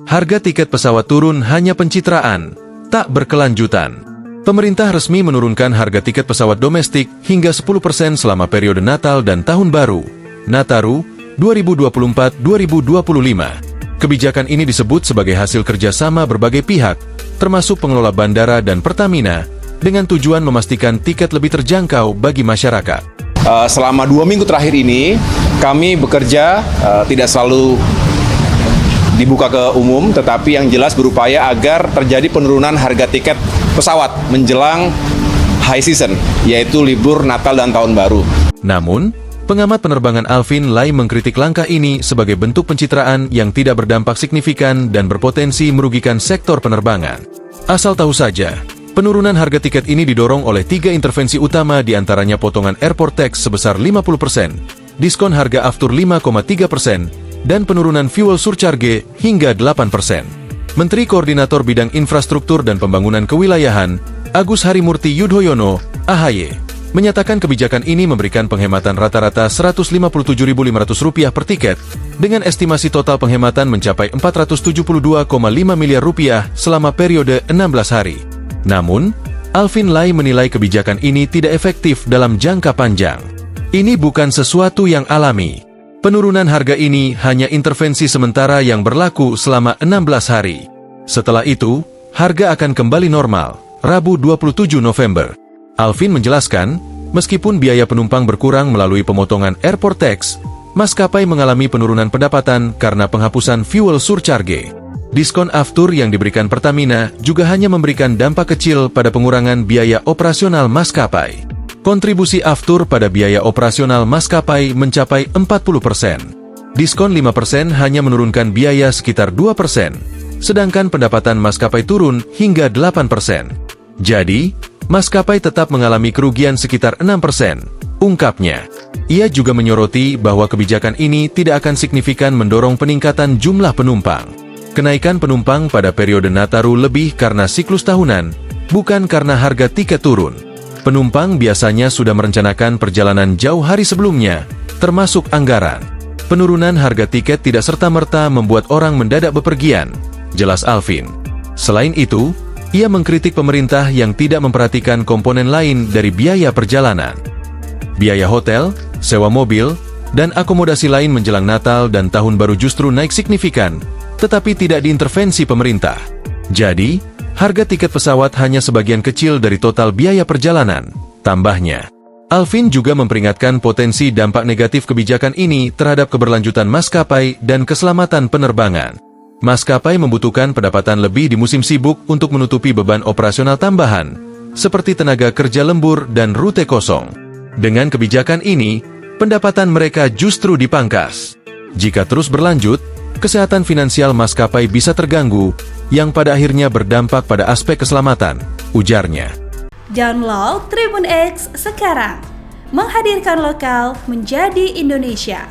Harga tiket pesawat turun hanya pencitraan, tak berkelanjutan. Pemerintah resmi menurunkan harga tiket pesawat domestik hingga 10% selama periode Natal dan Tahun Baru, Nataru, 2024-2025. Kebijakan ini disebut sebagai hasil kerjasama berbagai pihak, termasuk pengelola bandara dan Pertamina, dengan tujuan memastikan tiket lebih terjangkau bagi masyarakat. Selama 2 minggu terakhir ini, kami bekerja tidak selalu dibuka ke umum, tetapi yang jelas berupaya agar terjadi penurunan harga tiket pesawat menjelang high season, yaitu libur Natal dan Tahun Baru. Namun, pengamat penerbangan Alvin Lai mengkritik langkah ini sebagai bentuk pencitraan yang tidak berdampak signifikan dan berpotensi merugikan sektor penerbangan. Asal tahu saja, penurunan harga tiket ini didorong oleh 3 intervensi utama, diantaranya potongan airport tax sebesar 50%, diskon harga aftur 5,3%, dan penurunan fuel surcharge hingga 8%. Menteri Koordinator Bidang Infrastruktur dan Pembangunan Kewilayahan, Agus Harimurti Yudhoyono, AHY, menyatakan kebijakan ini memberikan penghematan rata-rata Rp157.500 per tiket, dengan estimasi total penghematan mencapai Rp472,5 miliar selama periode 16 hari. Namun, Alvin Lai menilai kebijakan ini tidak efektif dalam jangka panjang. Ini bukan sesuatu yang alami. Penurunan harga ini hanya intervensi sementara yang berlaku selama 16 hari. Setelah itu, harga akan kembali normal, Rabu 27 November. Alvin menjelaskan, meskipun biaya penumpang berkurang melalui pemotongan airport tax, maskapai mengalami penurunan pendapatan karena penghapusan fuel surcharge. Diskon aftur yang diberikan Pertamina juga hanya memberikan dampak kecil pada pengurangan biaya operasional maskapai. Kontribusi aftur pada biaya operasional maskapai mencapai 40%. Diskon 5% hanya menurunkan biaya sekitar 2%, sedangkan pendapatan maskapai turun hingga 8%. Jadi, maskapai tetap mengalami kerugian sekitar 6%, ungkapnya. Ia juga menyoroti bahwa kebijakan ini tidak akan signifikan mendorong peningkatan jumlah penumpang. Kenaikan penumpang pada periode Nataru lebih karena siklus tahunan, bukan karena harga tiket turun. Penumpang biasanya sudah merencanakan perjalanan jauh hari sebelumnya, termasuk anggaran. Penurunan harga tiket tidak serta-merta membuat orang mendadak bepergian, jelas Alvin. Selain itu, ia mengkritik pemerintah yang tidak memperhatikan komponen lain dari biaya perjalanan. Biaya hotel, sewa mobil, dan akomodasi lain menjelang Natal dan Tahun Baru justru naik signifikan, tetapi tidak diintervensi pemerintah. Jadi, harga tiket pesawat hanya sebagian kecil dari total biaya perjalanan, tambahnya. Alvin juga memperingatkan potensi dampak negatif kebijakan ini terhadap keberlanjutan maskapai dan keselamatan penerbangan. Maskapai membutuhkan pendapatan lebih di musim sibuk untuk menutupi beban operasional tambahan, seperti tenaga kerja lembur dan rute kosong. Dengan kebijakan ini, pendapatan mereka justru dipangkas. Jika terus berlanjut, kesehatan finansial maskapai bisa terganggu, yang pada akhirnya berdampak pada aspek keselamatan, ujarnya. Download Tribun X sekarang, menghadirkan lokal menjadi Indonesia.